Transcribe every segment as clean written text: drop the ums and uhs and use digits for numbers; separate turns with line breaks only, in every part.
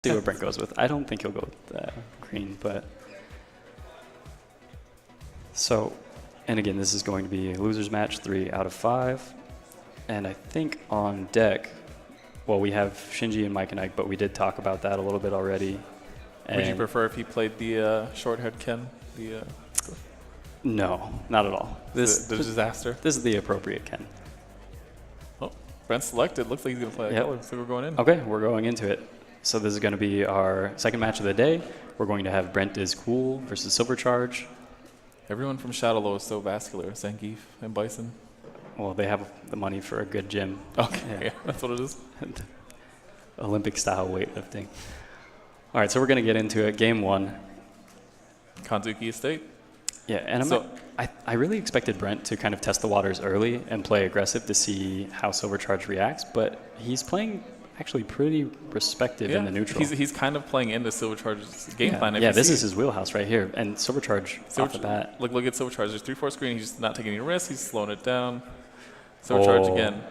See what Brent goes with. I don't think he'll go with green, but... So, and again, this is going to be a loser's match, 3 out of 5. And I think on deck, well, we have Shinji and Mike and Ike, but we did talk about that a little bit already.
Would you prefer if he played the short-haired Ken?
No, not at all.
The disaster?
This is the appropriate Ken.
Oh, Brent selected. Looks like he's going to play that color, so we're going in.
Okay, we're going into it. So this is going to be our second match of the day. We're going to have Brentiscool versus Silvercharge.
Everyone from Shadowlow is so vascular. Zangief and Bison.
Well, they have the money for a good gym.
Okay, yeah, that's what it is.
Olympic-style weightlifting. All right, so we're going to get into it. Game 1.
Kanzuki Estate.
Yeah, and I really expected Brent to kind of test the waters early and play aggressive to see how Silvercharge reacts, but he's playing actually pretty respective in the neutral.
He's kind of playing into Silvercharge's game plan.
Yeah, this is his wheelhouse right here. And Silvercharge off the bat.
Look at Silvercharge. There's 3-4 screen. He's just not taking any risks. He's slowing it down. Silvercharge again.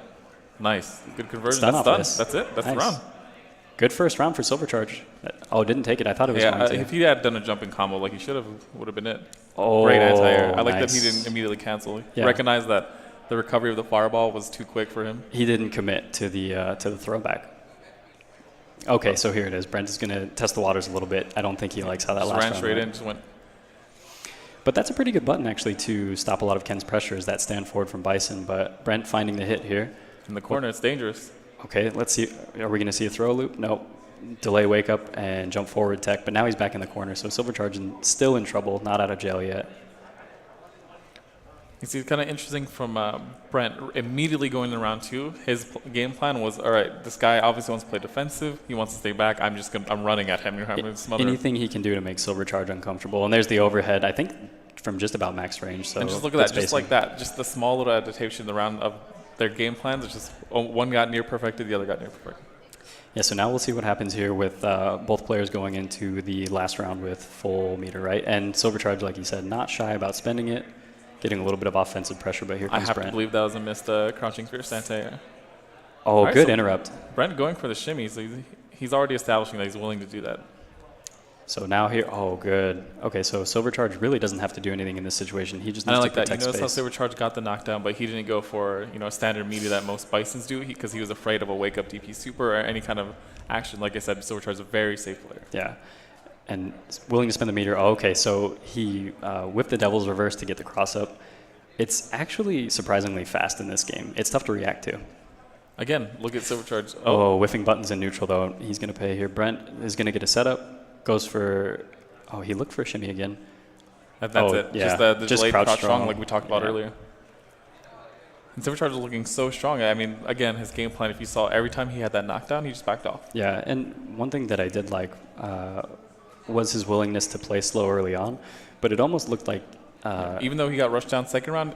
Nice. Good conversion. That's done. That's it. That's the round.
Good first round for Silvercharge. Oh, didn't take it. I thought it was going to.
If he had done a jumping combo like he should have, would have been it.
Oh,
great anti-air. I like that he didn't immediately cancel. He recognized that the recovery of the fireball was too quick for him.
He didn't commit to the throwback. Okay, so here it is. Brent is going to test the waters a little bit. I don't think he likes how that last round
ran straight in, just went.
But that's a pretty good button, actually, to stop a lot of Ken's pressure, is that stand forward from Bison. But Brent finding the hit here.
In the corner, it's dangerous.
Okay, let's see. Are we going to see a throw loop? No. Delay wake up and jump forward tech. But now he's back in the corner, so Silvercharge still in trouble, not out of jail yet.
You see, it's kind of interesting from Brent immediately going in round 2. His game plan was, all right, this guy obviously wants to play defensive. He wants to stay back. I'm running at him.
Anything he can do to make Silvercharge uncomfortable. And there's the overhead, I think, from just about max range. So
and just look at that, just like that. Just the small little adaptation in the round of their game plans. It's just one got near perfected, the other got near perfected.
Yeah, so now we'll see what happens here with both players going into the last round with full meter, right? And Silvercharge, like you said, not shy about spending it. Getting a little bit of offensive pressure, but here comes Brent.
I have to believe that was a missed crouching fierce anti-air.
Oh, right, good so interrupt.
Brent going for the shimmy, so he's already establishing that he's willing to do that.
So now here, oh, good. Okay, so Silvercharge really doesn't have to do anything in this situation. He just needs to protect space.
You notice how Silvercharge got the knockdown, but he didn't go for a standard media that most Bisons do because he was afraid of a wake-up DP super or any kind of action. Like I said, Silvercharge is a very safe player.
Yeah. And willing to spend the meter. Oh, okay, so he whipped the Devil's Reverse to get the cross-up. It's actually surprisingly fast in this game. It's tough to react to.
Again, look at Silvercharge.
Oh, whiffing buttons in neutral, though. He's going to pay here. Brent is going to get a setup. Goes for... Oh, he looked for a shimmy again.
That's it. Yeah. Just the delayed crouch strong like we talked about earlier. And Silvercharge is looking so strong. I mean, again, his game plan, if you saw every time he had that knockdown, he just backed off.
Yeah, and one thing that I did like... was his willingness to play slow early on, but it almost looked like...
even though he got rushed down second round,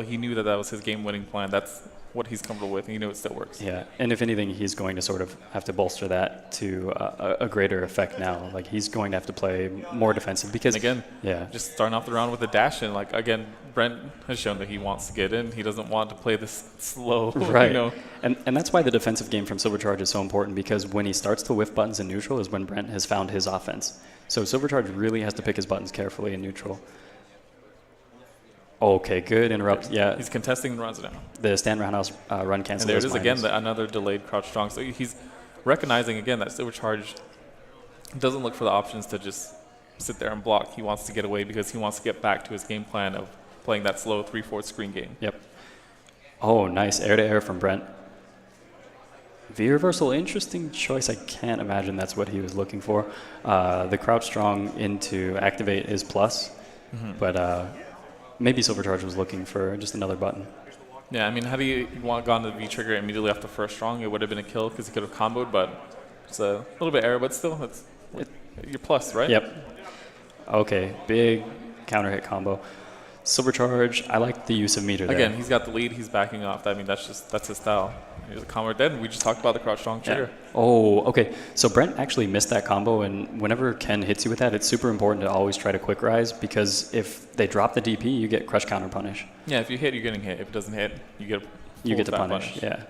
he knew that was his game-winning plan. That's what he's comfortable with, and he knew it still works.
Yeah, and if anything, he's going to sort of have to bolster that to a greater effect now. Like, he's going to have to play more defensive because...
And again, just starting off the round with a dash in. Like, again, Brent has shown that he wants to get in. He doesn't want to play this slow,
right. And that's why the defensive game from Silvercharge is so important, because when he starts to whiff buttons in neutral is when Brent has found his offense. So Silvercharge really has to pick his buttons carefully in neutral. Okay, good interrupt. Yeah,
he's contesting the runs now.
The stand roundhouse run cancel.
And there it is again, another delayed crouch strong. So he's recognizing again that Silvercharge doesn't look for the options to just sit there and block. He wants to get away because he wants to get back to his game plan of playing that slow 3/4 screen game.
Yep. Oh, nice air to air from Brent. V reversal, interesting choice. I can't imagine that's what he was looking for. The crouch strong into activate is plus, but maybe Silvercharge was looking for just another button.
Yeah, I mean, had he gone to the V trigger immediately after first strong, it would have been a kill because he could have comboed, but it's a little bit error, but still, you're plus, right?
Yep. Okay, big counter hit combo. Silvercharge, I like the use of meter there.
Again, he's got the lead, he's backing off. I mean, that's his style. Here's a combo dead. We just talked about the crouch strong trigger.
Yeah. Oh, okay. So Brent actually missed that combo, and whenever Ken hits you with that, it's super important to always try to quick rise, because if they drop the DP, you get crush counter punish.
Yeah, if you hit, you're getting hit. If it doesn't hit, you get
to punish. Yeah.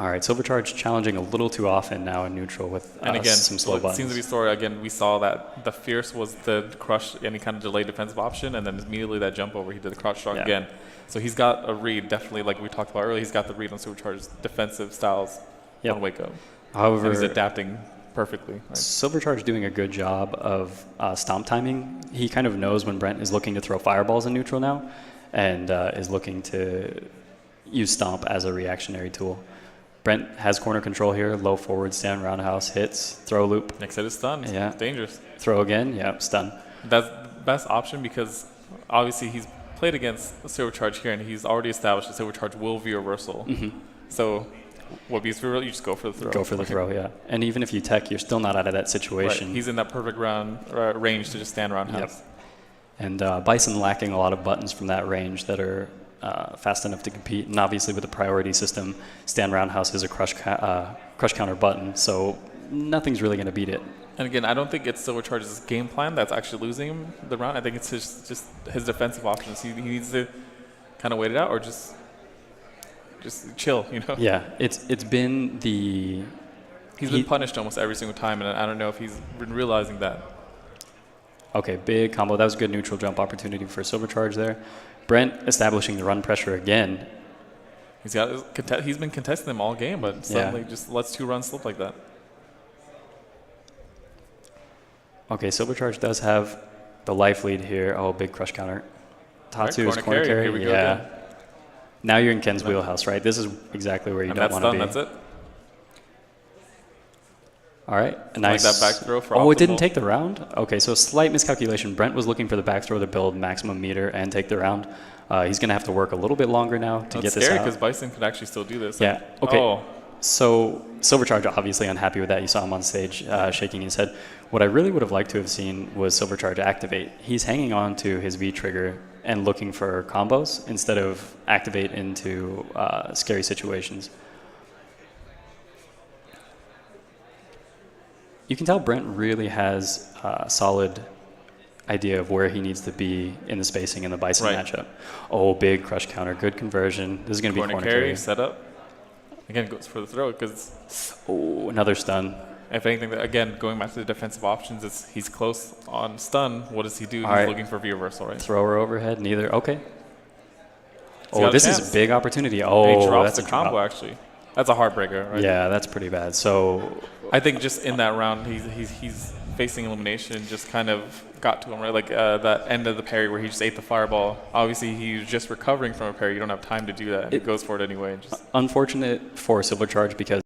All right, Silvercharge challenging a little too often now in neutral with
And again,
some slow
what
buttons.
seems to be story, again, we saw that the Fierce was the crush, any kind of delayed defensive option, and then immediately that jump over, he did the crouch strong again. So he's got a read, definitely, like we talked about earlier, he's got the read on Silvercharge's defensive styles on wake up.
However,
and he's adapting perfectly. Right?
Silvercharge doing a good job of stomp timing. He kind of knows when Brent is looking to throw fireballs in neutral now, and is looking to use stomp as a reactionary tool. Brent has corner control here, low forward, stand roundhouse, hits, throw loop.
Next hit is stun.
Yeah.
It's dangerous.
Throw again, yeah, stun.
That's the best option because obviously he's played against Silvercharge here and he's already established that Silvercharge will view reversal. So what beats reversal, you just go for the throw.
Go for the throw, yeah. And even if you tech, you're still not out of that situation.
Right. He's in that perfect range to just stand roundhouse.
And Bison lacking a lot of buttons from that range that are fast enough to compete, and obviously with the priority system, stand roundhouse is a crush counter button, so nothing's really going to beat it.
And again, I don't think it's Silvercharge's game plan that's actually losing him the round. I think it's just his defensive options. He needs to kind of wait it out or just chill, you know?
Yeah, it's been the...
He's been punished almost every single time, and I don't know if he's been realizing that.
Okay, big combo. That was a good neutral jump opportunity for Silvercharge there. Brent establishing the run pressure again.
He's been contesting them all game, but suddenly just lets 2 runs slip like that.
Okay, Silvercharge does have the life lead here. Oh, big crush counter. Tatsu's corner carry.
Here we go again.
Now you're in Ken's wheelhouse, right? This is exactly where you don't want to be.
That's it.
All right, a nice.
Like that back throw for
it didn't take the round? Okay, so slight miscalculation. Brent was looking for the back throw to build maximum meter and take the round. He's going to have to work a little bit longer now to get this out.
It's scary because Bison could actually still do this.
Yeah, okay. So Silvercharge obviously unhappy with that. You saw him on stage shaking his head. What I really would have liked to have seen was Silvercharge activate. He's hanging on to his V trigger and looking for combos instead of activate into scary situations. You can tell Brent really has a solid idea of where he needs to be in the spacing in the Bison matchup. Oh, big crush counter, good conversion. This is going to be corner carry.
Set up. Again, goes for the throw because...
Oh, another stun.
If anything, again, going back to the defensive options, he's close on stun. What does he do?
He's
looking for V reversal, right?
Thrower overhead, neither. Okay. Oh, this is a big opportunity. Oh,
and he drops
that's
the combo, actually. That's a heartbreaker, right?
Yeah, that's pretty bad. So
I think just in that round, he's facing elimination and just kind of got to him, right? Like that end of the parry where he just ate the fireball. Obviously, he was just recovering from a parry. You don't have time to do that. And he goes for it anyway.
Unfortunate for Silvercharge because